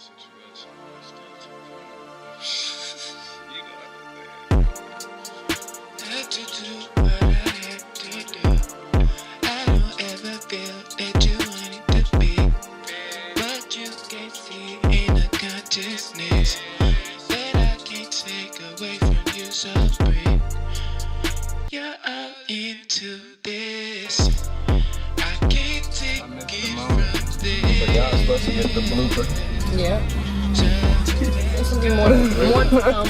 situation. You know I had to do what I had to do. I don't ever feel that you want it to be, but you can't see in the consciousness that I can't take away from you. So breathe. You're all into this. I can't take it from this. So y'all supposed to get the blooper. Yeah. This will be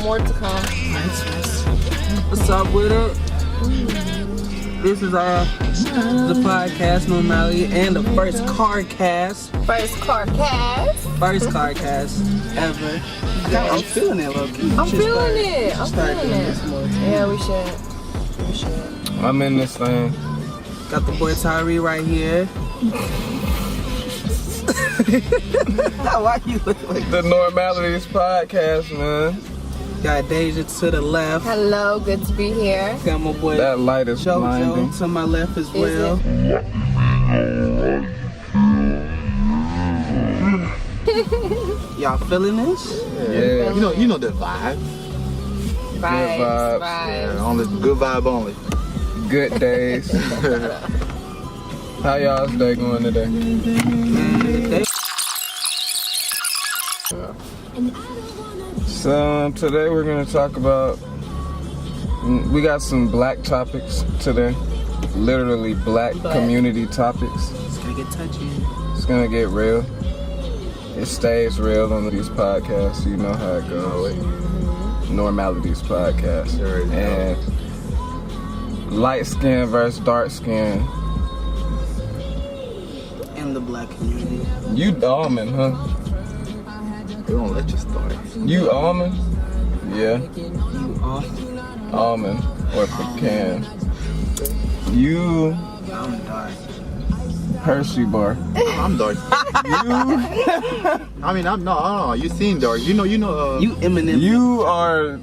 more to come. What's up with it? This is the podcast Normality and the first Carcast. First Carcast. First Carcast ever. I'm feeling it, low-key. I'm feeling it. Yeah, we should. I'm in this thing. Got the boy Tyree right here. Why you look like The Normalities podcast, man. Got Deja to the left. Hello, good to be here. Got my boy That light is blinding. Jojo to my left as well. Y'all feeling this? Yeah. You know the vibe. Vibes. Yeah, only good vibe only. Good days. How y'all's day going today? So today we're gonna talk about. We got some black topics today. Literally black community topics. It's gonna get touchy. It's gonna get real. It stays real on these podcasts. You know how it goes. Normalities podcast. And light skin versus dark skin. In the black community. You almond, huh? They won't let you start. You almond? Yeah. You are. Almond or pecan. You I'm dark. Hershey bar. I'm dark. I mean, no. You seen dark. You know. You Eminem. You are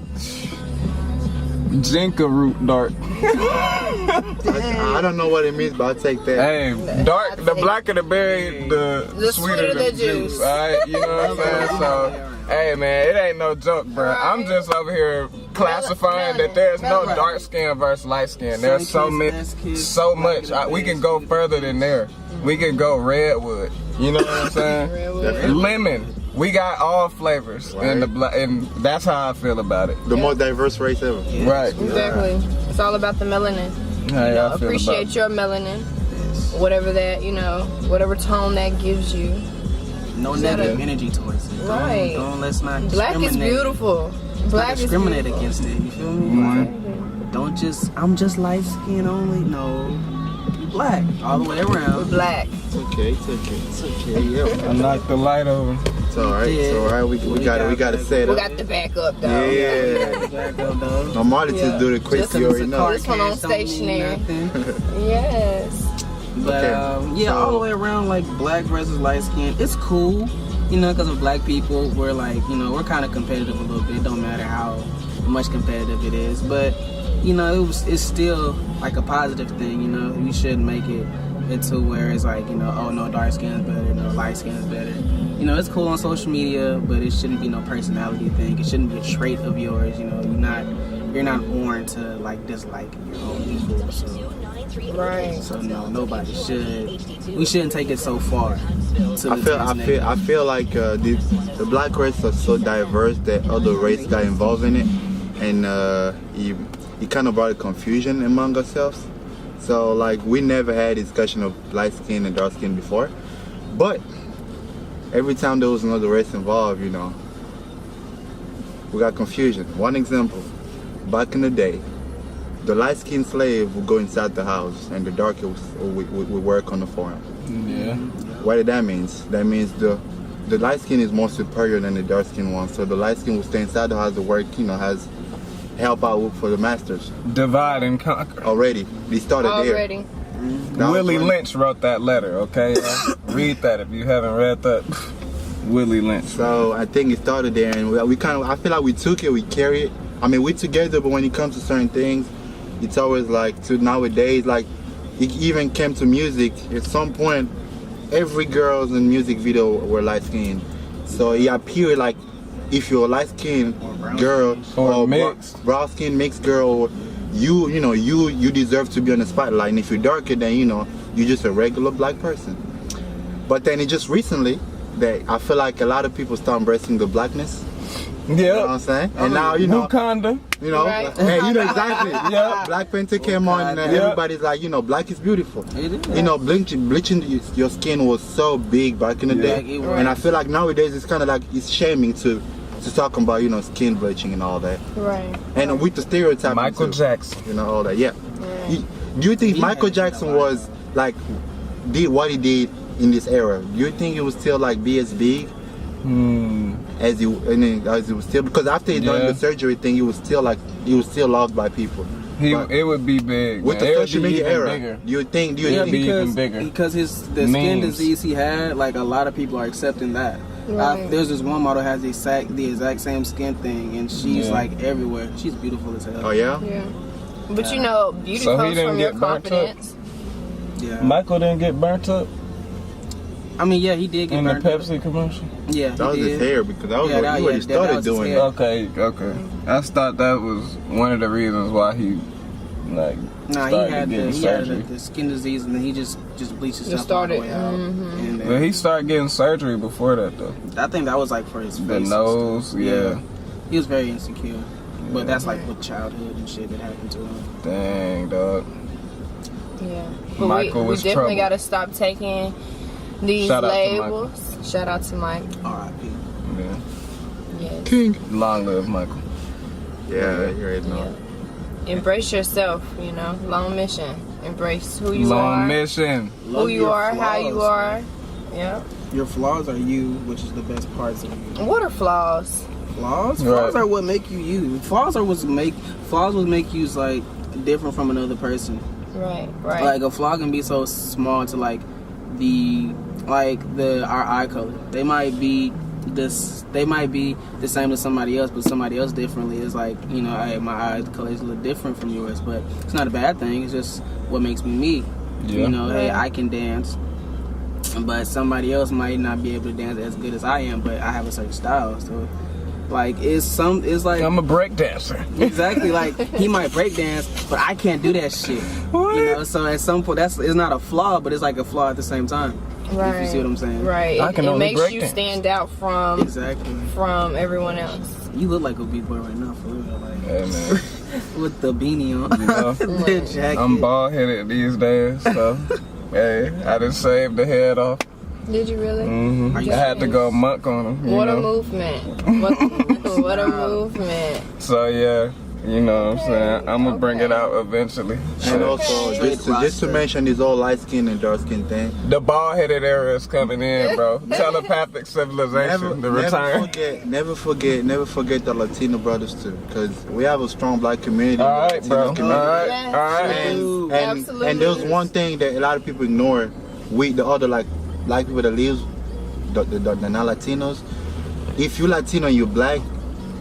Jinka root dark. I don't know what it means, but I'll take that. Hey, dark. The blacker the berry, the sweeter the juice. Alright, you know what I'm saying? So, hey man, it ain't no joke, bro. I'm just over here classifying that there's no dark skin versus light skin. There's so much. We can go further than there. We can go redwood. You know what I'm saying? Lemon. We got all flavors in the black, and that's how I feel about it. The most diverse race ever. Right. Exactly. It's all about the melanin. How y'all feel Appreciate about your melanin. Whatever that, whatever tone that gives you. No negative energy towards it. Right. Let's not Black is beautiful. Black is discriminate beautiful. against it. You feel me? Don't I'm just light skin only. No. You black. All the way around. Black. It's okay. Yeah. I knocked the light over. It's alright. It's alright. We gotta set We up. got the backup though. Yeah. Black though. Normalities do the quick. You already know. This one on stationary. Yes. But all the way around, like black versus light skin, it's cool, because of black people, we're like, we're kind of competitive a little bit. It don't matter how much competitive it is, but it's still like a positive thing. You shouldn't make it into where it's like, oh no, dark skin is better, no, light skin is better. It's cool on social media, but it shouldn't be no personality thing. It shouldn't be a trait of yours. You're not born to like dislike your own people. So. Right. So no, nobody should. We shouldn't take it so far. I feel like the black race is so diverse that other races got involved in it, and it kind of brought a confusion among ourselves. So like we never had discussion of light skin and dark skin before, but every time there was another race involved, we got confusion. One example, back in the day, the light-skinned slave would go inside the house, and the dark would work on the farm. Yeah. What that means? That means the light skin is more superior than the dark skin one. So the light skin will stay inside the house to work, has help out for the masters. Divide and conquer. Already, they started Already. there. Willie Lynch wrote that letter. Okay, read that if you haven't read that. Willie Lynch. So I think it started there, and I feel like we took it, we carry it. I mean, we're together, but when it comes to certain things, it's always like, to nowadays, like, it even came to music. At some point, every girl in music video were light skinned. So it appears like if you're a light skinned girl Or mixed. brown skin mixed girl, you deserve to be on the spotlight. And if you're darker, then you're just a regular black person. But then it just recently that I feel like a lot of people start embracing the blackness. Yeah. You know what I'm saying? And now Wakanda. Right. hey, exactly. Yeah. Black Panther came on, and everybody's like, black is beautiful. It is. Bleaching your skin was so big back in the day, Like it was. and I feel like nowadays it's kind of like it's shaming to talk about skin bleaching and all that, Right. and with the stereotype. Michael Jackson. All that. Yeah. Do you think Michael Jackson was like did what he did in this era? Do you think it was still like be as big? As he was still, because after he done the surgery thing, he was still loved by people. It would be big. With man. the It would social be media even era, bigger. do you think? be even bigger. Because the skin Memes. disease he had, like a lot of people are accepting that. Right. There's this one model has the exact same skin thing, and she's like everywhere. She's beautiful as hell. Oh yeah. Yeah. But beauty So he comes didn't from your get burnt up? confidence. Yeah. Michael didn't get burnt up I mean, yeah, he did get in the burnt up. Pepsi commercial. Yeah, That was he his did. hair, because that was Yeah, what that- he already yeah, that started was his doing hair. that. Okay. I just thought that was one of the reasons why he Nah, he started had getting the surgery. the skin disease, and then he just bleached himself all started, the way out. And then, But he started getting surgery before that though. I think that was like for his face. The and nose, stuff. yeah. He was very insecure, but that's like with childhood and shit that happened to him. Dang, dog. Yeah. But Michael we was definitely trouble. got to stop taking these Shout out to Michael. labels. Shout out to Mike. R.I.P. Yeah. Yes. King. Long live Michael. Yeah, you already know. Yeah. Embrace yourself, long mission. Embrace who you Long are, mission. who you your are, how you flaws. are. Yeah. Your flaws are you, which is the best parts of you. What are flaws? Flaws? Right. Flaws are what make you you. Flaws would make you like different from another person. Right. Right. Like a flaw can be so small to like our eye color. They might be the same as somebody else, but somebody else differently. It's like, hey, my eye color is a little different from yours, but it's not a bad thing. It's just what makes me me. Yeah. Hey, I can dance, but somebody else might not be able to dance as good as I am, but I have a certain style. So like it's like I'm a break dancer. exactly, like he might break dance, but I can't do that shit. So at some point it's not a flaw, but it's like a flaw at the same time. right. If you see what I'm saying. Right. I can it only makes break you dance. stand out from Exactly. everyone else. You look like a b-boy right now, for real. Like Hey man, with the beanie on, you know, the jacket. I'm bald headed these days, so hey, I just shaved the head off. Did you really? I had to go monk on him. What a movement. What a movement. So yeah, you know what I'm saying? I'm gonna bring it out eventually. And also, Straight just to roster. mention this whole light skin and dark skin thing. The bald headed era is coming in, bro. Telepathic civilization, the return. Never forget the Latino brothers too, because we have a strong black community. All right, bro. All Latino community. right, all right. And there's one thing that a lot of people ignore. The other like black people that live, the non-Latinos. If you're Latino and you're black,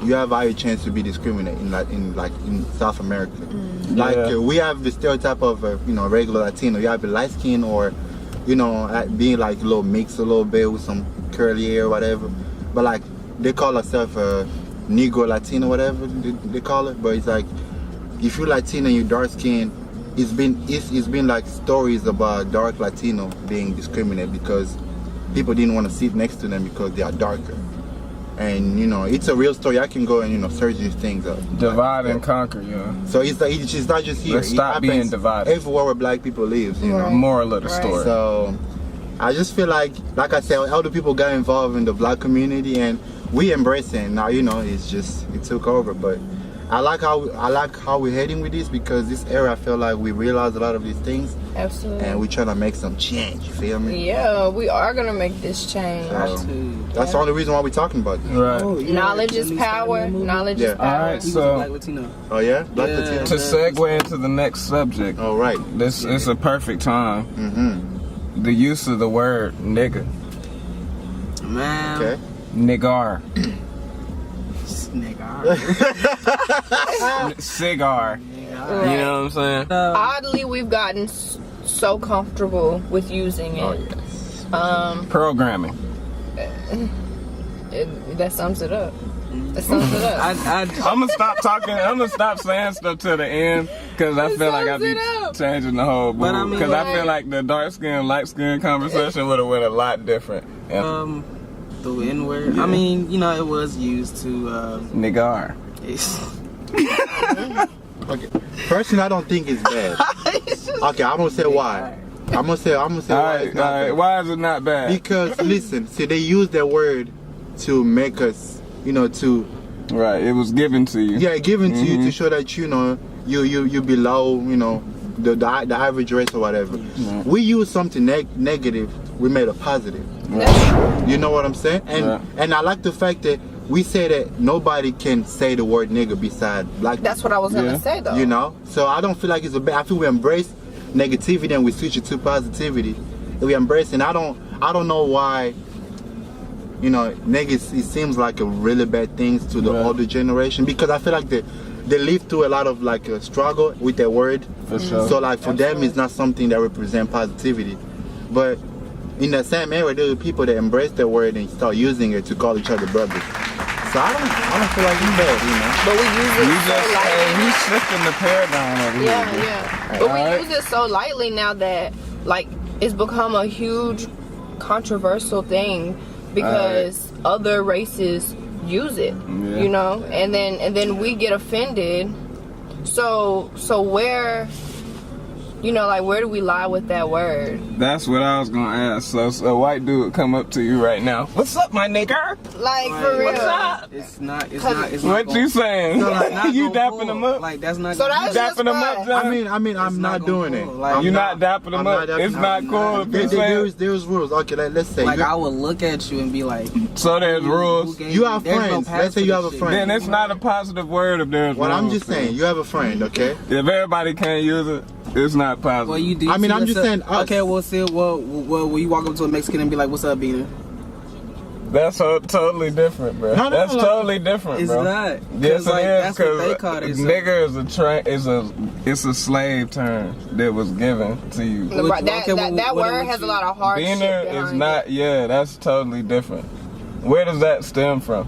you have a higher chance to be discriminated in South America. We have the stereotype of regular Latino. You have a light skin or being like a little mixed a little bit with some curly hair or whatever. But like they call themselves Negro Latino, whatever they call it. But it's like if you're Latino and you're dark skinned, it's been like stories about dark Latino being discriminated because people didn't want to sit next to them because they are darker. And it's a real story. I can go and search these things up. Divide and conquer, So it's not just here. Let's stop it being happens divided. everywhere where black people live. Right. Moral of the Right. story. So I just feel like I said, elder people got involved in the black community and we embrace it. Now it took over. But I like how we're heading with this, because this era I feel like we realize a lot of these things Absolutely. and we're trying to make some change. You feel me? Yeah, we are gonna make this change. That's the only reason why we're talking about this. Right. Knowledge is power. Knowledge is Yeah. power. Alright, He was a so black Latino. Oh yeah, black Yeah. Latino. to segue into the next subject, All right. this is a perfect time. Mm-hmm. The use of the word nigga, Man. Okay. niggar, Nigga. cigar. You know what I'm saying? Oddly, we've gotten so comfortable with using it. Oh yes. Programming. That sums it up. That sums it up. I'm gonna stop talking. I'm gonna stop saying stuff to the end because I feel like I be changing the whole But I mood. mean, Because I feel like the dark skin, light skin conversation would have went a lot different. Yeah. The N-word. I mean, you know, it was used to. Niggar. Okay. Personally, I don't think it's bad. Okay, I'm gonna say why. I'm gonna say All why right, it's not bad. why is it not bad? Because listen, see, they use that word to make us, you know, to Right, it was given to you. yeah, given to you to show that you know you below, you know, the average race or whatever. We use something negative, we made a positive. You know what I'm saying? And I like the fact that we say that nobody can say the word nigga beside black people. That's what I was gonna say though. You know? So I don't feel like it's a bad. I feel we embrace negativity and we switch it to positivity. And we embrace, and I don't know why, you know, niggas, it seems like a really bad thing to the older generation, because I feel like they live through a lot of like a struggle with that word. For sure. So like for them it's not something that represents positivity. But in the same area there are people that embrace that word and start using it to call each other brothers. So I don't feel like it's bad, you know. But we use it so lightly. He's shifting the paradigm over here. Yeah. But we use it so lightly now that like it's become a huge controversial thing because other races use it, you know, and then we get offended. So where, you know, like where do we lie with that word? That's what I was gonna ask. So a white dude come up to you right now. What's up, my nigga? Like for real? What's up? It's not. What you saying? So, like, not You gonna dapping pull. them up? Like that's not. So gonna that's You just dapping them up, right. John? I mean, I'm not doing it. Like, You're not dapping them up. It's not cool. if you say- There's rules. Okay, let's say Like I would look at you and be like, So there's rules. you have friends. Let's say you have a friend. Then it's not a positive word if there's Well, I'm rules. just saying, you have a friend, okay? If everybody can't use it, it's not positive. well, you do. I mean, I'm just saying us. Okay, well, see, well, will you walk up to a Mexican and be like, "What's up, Beaner?" That's totally different, bro. No, That's no. totally different, It's bro. not. Yes, like, it is. that's what they call it. Nigger is a slave term that was given to you. Right, that what word would has a you- lot of hardship Beaner behind is not. Yeah, that's totally different. Where does that stem from?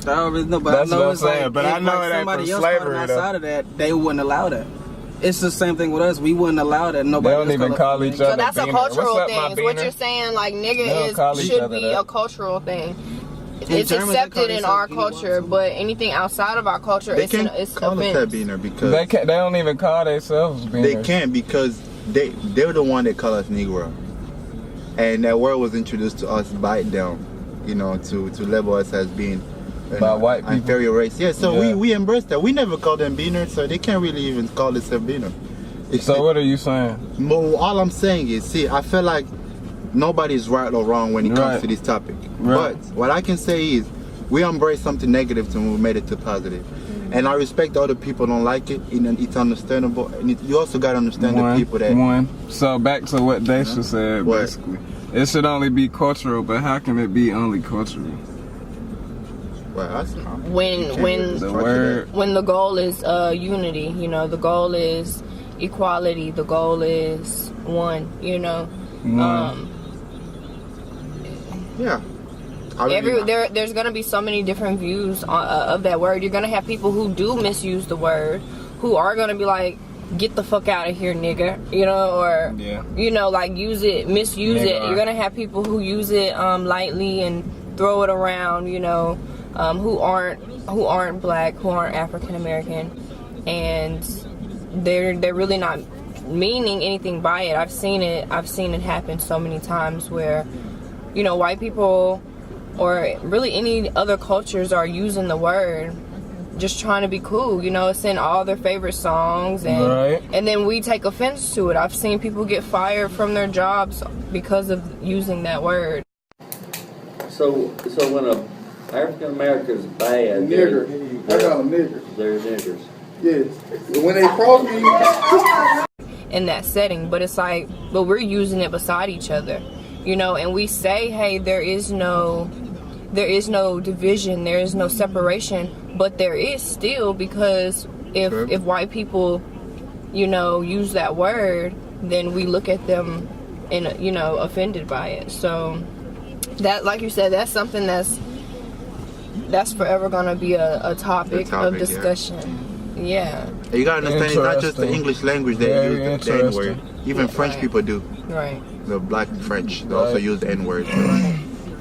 I don't really know, but That's I know what I'm it's saying, like, but I if, know like, it ain't somebody from else slavery, called though. outside of that, they wouldn't allow that. It's the same thing with us. We wouldn't allow that. They Nobody don't else even call each So other. that's a beaner. cultural What's up, thing. my Is what beaner? you're saying, like They don't nigga call each should other be that. a cultural thing. In It's German, they call accepted in themselves our Beaner culture, Watson. but anything outside of our culture, They it's can't it's call us that offense. beaner because They don't even call themselves beaners. they can't, because they're the one that call us Negro, and that word was introduced to us by them, you know, to label us as being By white people. inferior race. Yeah, so Yeah. we embrace that. We never call them beaner, so they can't really even call themselves beaner. So what are you saying? All I'm saying is, see, I feel like nobody's right or wrong when it comes Right. to this topic. Right. But what I can say is, we embrace something negative and we made it to positive. And I respect other people don't like it, and it's understandable. And you also got to understand the people that. So back to what Daisha said, What? basically. It should only be cultural, but how can it be only cultural? Well, that's, When The word. when the goal is unity, you know, the goal is equality, the goal is one, you know. Yeah. I really- There's gonna be so many different views of that word. You're gonna have people who do misuse the word, who are gonna be like, "Get the fuck out of here, nigga," you know, or Yeah. you know, like misuse it. Nigga. You're gonna have people who use it lightly and throw it around, you know, who aren't black, who aren't African American, and they're really not meaning anything by it. I've seen it happen so many times where, you know, white people or really any other cultures are using the word just trying to be cool, you know. It's in all their favorite songs, and Right. and then we take offense to it. I've seen people get fired from their jobs because of using that word. So when a African American is bad, Nigger. I call them niggers. they're niggers. Yes. When they cross me, In that setting, but it's like, but we're using it beside each other, you know, and we say, hey, there is no division, there is no separation, but there is still, because if white people, you know, use that word, then we look at them and, you know, offended by it. So that, like you said, that's something that's that's forever gonna be a topic of yeah. discussion. Yeah. You gotta understand, it's not just the Interesting. English language that Very use the N-word. Even French Right. people do. Right. The black French, they also use the N-word.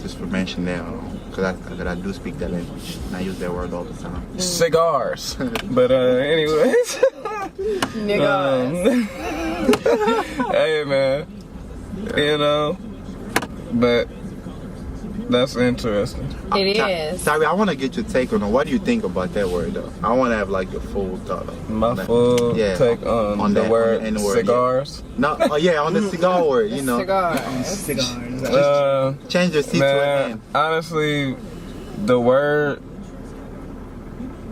Just for mention that, because I do speak that language. And I use that word all the time. Cigars. But anyways. Nigga. Hey man. You know. But that's interesting. It is. Sorry, I want to get your take on it. What do you think about that word, though? I want to have like your full thought on My that. full Yeah, take on the that, word on the N-word, cigars. Yeah. No, on the cigar word, you know. Cigar. Change your seat to an Man, N. honestly, the word,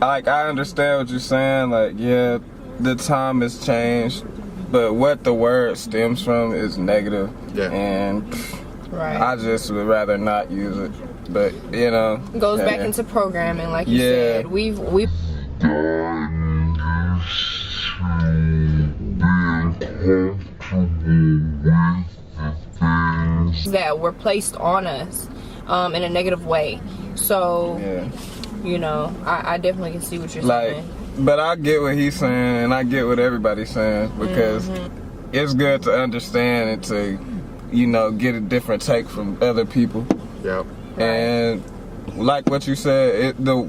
like, I understand what you're saying. Like, yeah, the time has changed, but what the word stems from is negative. Yeah. And Right. I just would rather not use it. But, you know. Goes yeah. back into programming, like you Yeah. said. We've that were placed on us in a negative way. So, Yeah. you know, I definitely can see what you're Like, saying. but I get what he's saying, and I get what everybody's saying, because it's good to understand and to, you know, get a different take from other people. Yep. And like what you said, the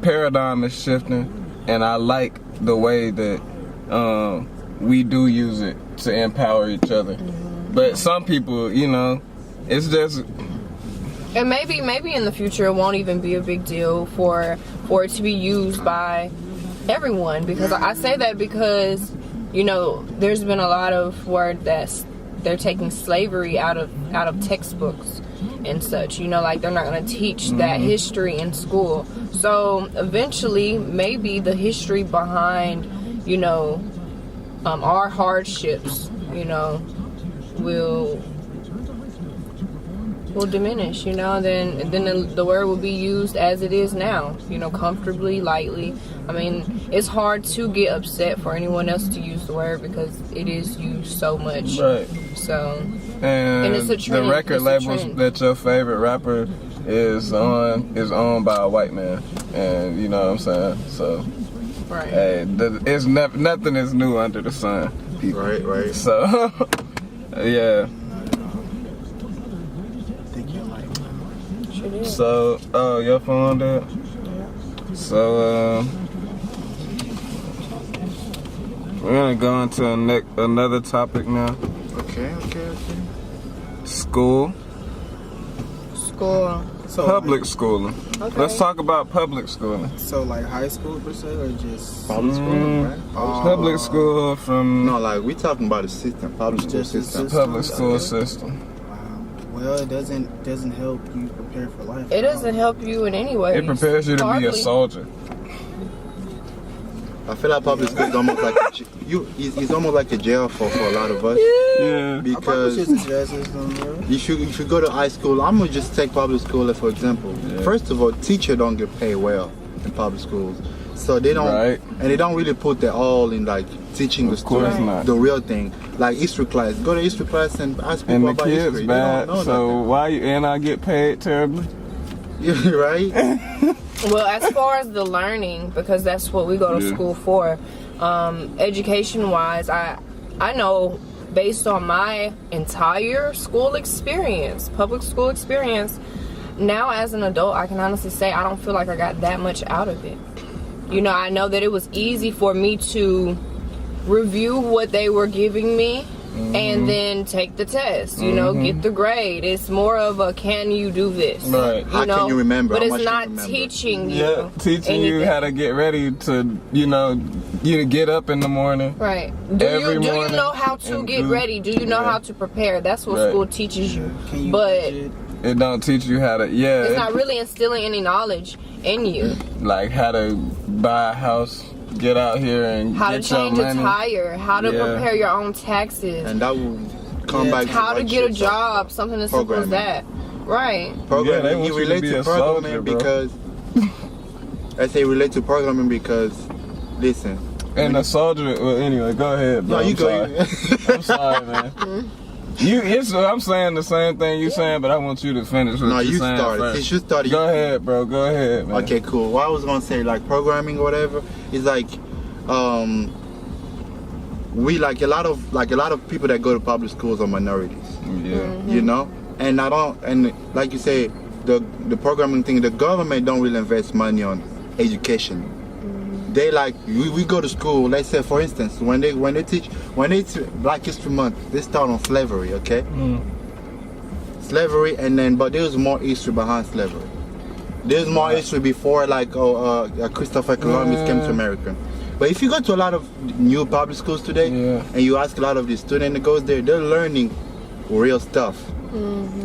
paradigm is shifting, and I like the way that we do use it to empower each other. But some people, you know, it's just. And maybe in the future it won't even be a big deal for it to be used by everyone, because I say that because, you know, there's been a lot of word that's they're taking slavery out of textbooks and such, you know, like they're not going to teach that history in school. So eventually maybe the history behind, you know, our hardships, you know, will diminish, you know, then the word will be used as it is now, you know, comfortably, lightly. I mean, it's hard to get upset for anyone else to use the word because it is used so much. Right. So, And it's a trend. the record It's a labels trend. that your favorite rapper is owned by a white man, and you know what I'm saying. So, right. hey, nothing is new under the sun, people. Right. So, yeah. Sure did. So, your phone there. So, we're gonna go into another topic now. Okay. School. School. So Public schooling. Okay. Let's talk about public schooling. So like high school per se, or just Public school, right? Public school from No, like we talking about the system, public school Just the system. public school Okay. system. Well, it doesn't help you prepare for life. It doesn't help you in any way. It prepares you to be a Hardly. soldier. I feel like public school is almost like it's almost like a jail for a lot of us. Yeah. I probably should Because suggest this though, bro. you should go to high school. I'm gonna just take public school as for example. Yeah. First of all, teachers don't get paid well in public schools, so they don't, Right. and they don't really put their all in like teaching the Of course students not. the real thing. Like history class, go to history class and ask people And the about kids history. bad. They don't know So why and I get paid terribly? nothing. Right? Well, as far as the learning, because that's what we go to Yeah. school for, education wise, I know based on my entire school experience, public school experience, now as an adult, I can honestly say I don't feel like I got that much out of it. You know, I know that it was easy for me to review what they were giving me and then take the test, you know, get the grade. It's more of a can you do this? Right. How can you remember? But How it's much you not remember? teaching you. Yeah, teaching you anything. how to get ready to, you know, you get up in the morning. Right. Do Every you morning know how to and get do- ready? Do you know yeah. how to prepare? That's what Right. school teaches you. Can you But budget? It don't teach you how to, yeah, it's not really instilling any knowledge in you. like how to buy a house, get out here and How to get your change a money. tire, how to Yeah. prepare your own taxes, And that will come Yeah. back to how to what get a you said. job, something as simple as that. Programming. Right. Yeah, they Programming. want He you to relates be to a programming soldier, bro. because I say relate to programming because listen. And the soldier, well, anyway, go ahead, bro. No, you I'm go. sorry. I'm sorry, man. I'm saying the same thing you're saying, but I want you to finish what No, you're you saying started. first. Since you started. Go ahead, bro. Go ahead, man. Okay, cool. What I was gonna say, like programming or whatever, is like, we like a lot of people that go to public schools are minorities. Yeah. You know, and like you say, the programming thing, the government don't really invest money on education. They like we go to school. Let's say, for instance, when they teach Black History Month, they start on slavery, okay? Slavery, and then but there's more history behind slavery. There's more history before, like Christopher Columbus came to America. But if you go to a lot of new public schools today, and you ask a lot of the students that goes there, they're learning real stuff.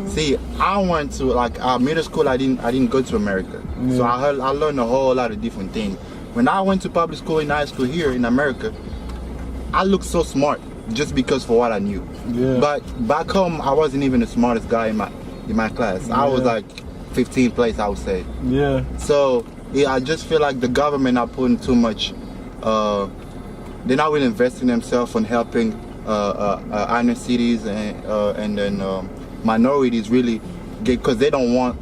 See, I went to like middle school. I didn't go to America, so I learned a whole lot of different things. When I went to public school in high school here in America, I looked so smart just because for what I knew. Yeah. But back home, I wasn't even the smartest guy in my class. I was like 15th place, I would say. Yeah. So I just feel like the government not putting too much. They're not really investing themselves on helping inner cities and then minorities really get, because they don't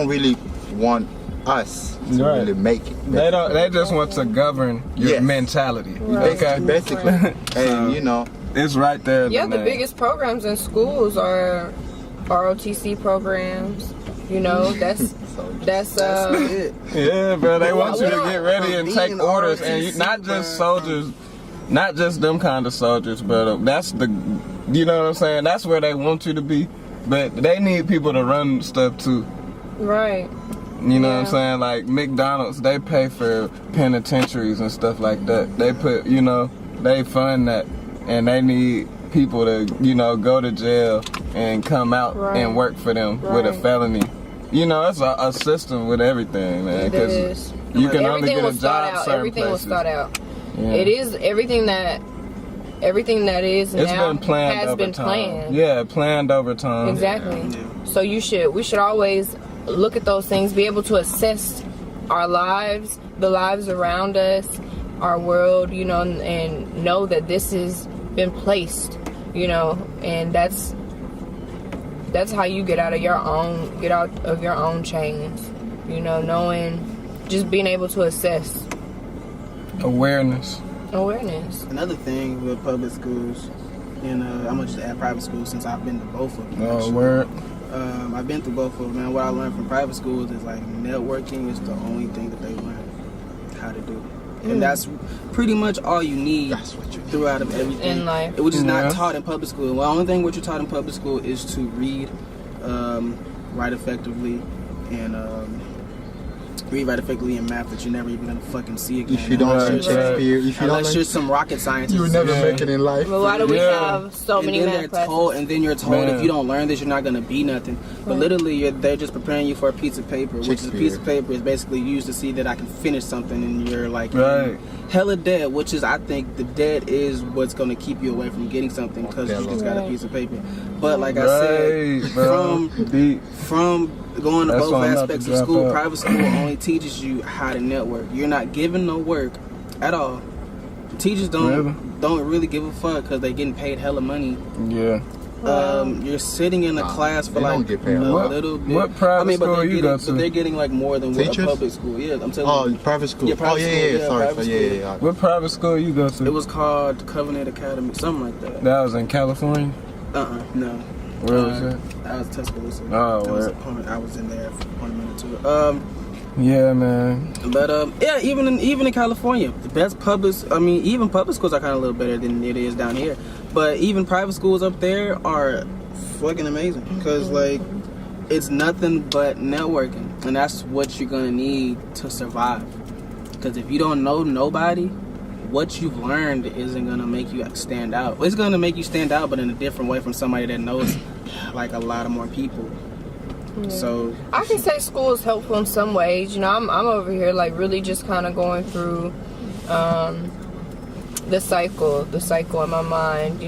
really want us to really make it. They just want to govern your mentality. Okay, basically. And you know, it's right there. Yeah, the biggest programs in schools are ROTC programs. You know, that's it. Yeah, bro. They want you to get ready and take orders, and not just soldiers, not just them kind of soldiers, but that's you know what I'm saying? That's where they want you to be, but they need people to run stuff too. Right. You know what I'm saying? Like McDonald's, they pay for penitentiaries and stuff like that. They put, they fund that, and they need people to, go to jail and come out and work for them with a felony. It's a system with everything, man. It is. You can only get a job certain Everything places. was thought out. Yeah. It is everything that is it's now been planned has over been time. planned. Yeah, planned over time. Exactly. Yeah. So we should always look at those things, be able to assess our lives, the lives around us, our world, and know that this has been placed, and that's how you get out of your own chains, knowing, just being able to assess. Awareness. Another thing with public schools, and I'm gonna just add private schools since I've been to both of them. Oh, word. I've been through both of them, man. What I learned from private schools is like networking is the only thing that they learn how to do. And that's pretty much all you need throughout of everything. In life. Which is not taught in public school. Well, the only thing what you're taught in public school is to read, write effectively, and math that you're never even gonna fucking see again. If you don't learn Shakespeare, unless you're some rocket scientist, you'll never make it in life. Well, why do we have so many math classes? And then you're told if you don't learn this, you're not gonna be nothing. But literally, they're just preparing you for a piece of paper, which is a piece of paper is basically used to see that I can finish something, and you're like hella dead. Which is, I think, the dead is what's gonna keep you away from getting something because you just got a piece of paper. But like I said, from going to both aspects of school, private school only teaches you how to network. You're not given no work at all. Teachers don't really give a fuck because they're getting paid hella money. Yeah. You're sitting in a class for like a little bit. What private school you go to? But they're getting like more than what a public school. Yeah, I'm telling you. Oh, private school. Yeah, private school. Sorry. Yeah. What private school you go to? It was called Covenant Academy, something like that. That was in California? No. Where was it? I was Tuscaloosa. Oh, I was in there for 1 minute too. Yeah, man. But even in California, the best even public schools are kind of a little better than it is down here. But even private schools up there are fucking amazing because like it's nothing but networking, and that's what you're gonna need to survive. Because if you don't know nobody, what you've learned isn't gonna make you stand out. It's gonna make you stand out, but in a different way from somebody that knows like a lot of more people. Yeah. So I can say school is helpful in some ways. I'm over here like really just kind of going through the cycle in my mind.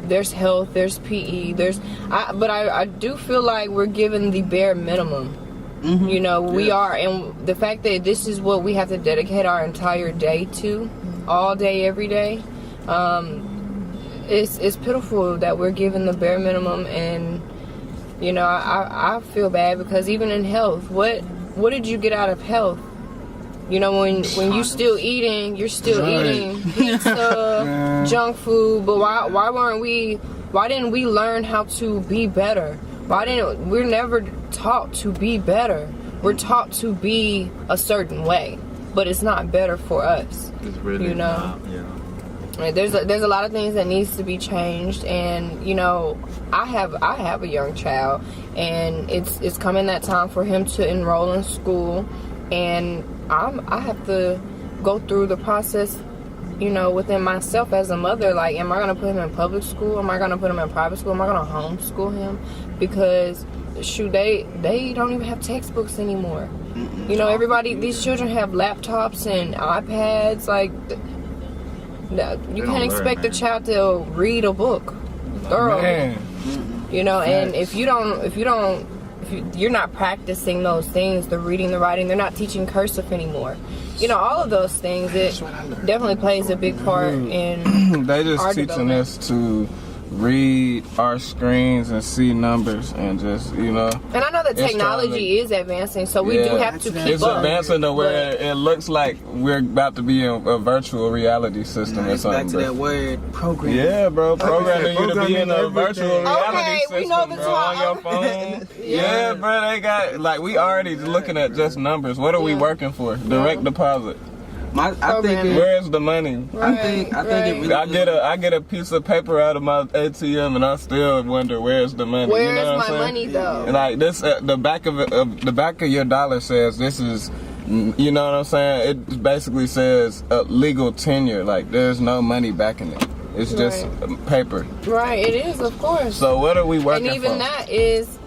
There's health, there's PE, but I do feel like we're given the bare minimum. Mm-hmm. We are, and the fact that this is what we have to dedicate our entire day to, all day, every day, it's pitiful that we're given the bare minimum, and you know, I feel bad because even in health, what did you get out of health? You know, when you're still eating pizza, junk food, but why didn't we learn how to be better? We're never taught to be better. We're taught to be a certain way, but it's not better for us. It's really you know. not, yeah. There's a lot of things that needs to be changed, and you know, I have a young child, and it's coming that time for him to enroll in school, and I have to go through the process, you know, within myself as a mother. Like, am I gonna put him in public school? Am I gonna put him in private school? Am I gonna homeschool him? Because shoot, they don't even have textbooks anymore. You know, these children have laptops and iPads. Like, you can't expect a child to read a book thoroughly. Man. You know, and if you're not practicing those things, the reading, the writing, they're not teaching cursive anymore. You know, all of those things, it definitely plays a big part in They just our teaching development. us to read our screens and see numbers and just, you know. And I know that It's technology is advancing, so we do have to keep It's up. advancing to where it looks like we're about to be in a virtual reality system or It's back something. to that word, programming. Yeah, bro, programming you to be in a virtual reality Okay, system, we know the bro, on your phone. Yeah, bro, they got, like, we already looking at just numbers. What are we working for? Direct deposit. I think Where's the money? I think it really I get a piece of paper out of my ATM and I still wonder where's the money. Where's you know what my I'm saying? money though? And like this, the back of your dollar says this is, you know what I'm saying? It basically says legal tenure. Like there's no money backing it. It's just paper. Right, it is, of course. So what are we working And even for? that is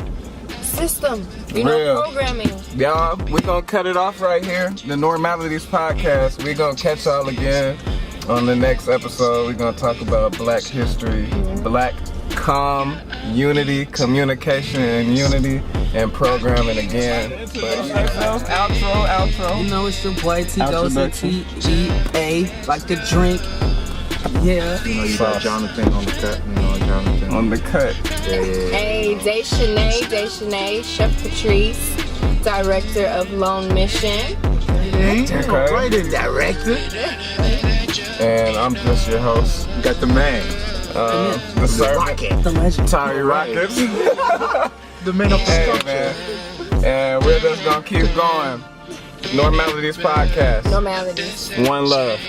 system, Real. know, programming. Y'all, we're gonna cut it off right here. The Normalities podcast. We're gonna catch y'all again on the next episode. We're gonna talk about Black history, Black unity, communication and unity, and programming again. But outro. You know, it's your boy T-Goes T-E-A, like the drink. Yeah. You know, you got Jonathan on the cut. You know, Jonathan. On the cut. Yeah. Hey, Deshanae, Chef Patrice, Director of Lone Mission. Okay. Writing director. And I'm just your host, You got the man. the servant, The legend. Tyree Rockets. The man of the Hey, structure. man. And we're just gonna keep going. Normalities podcast. Normalities. One love.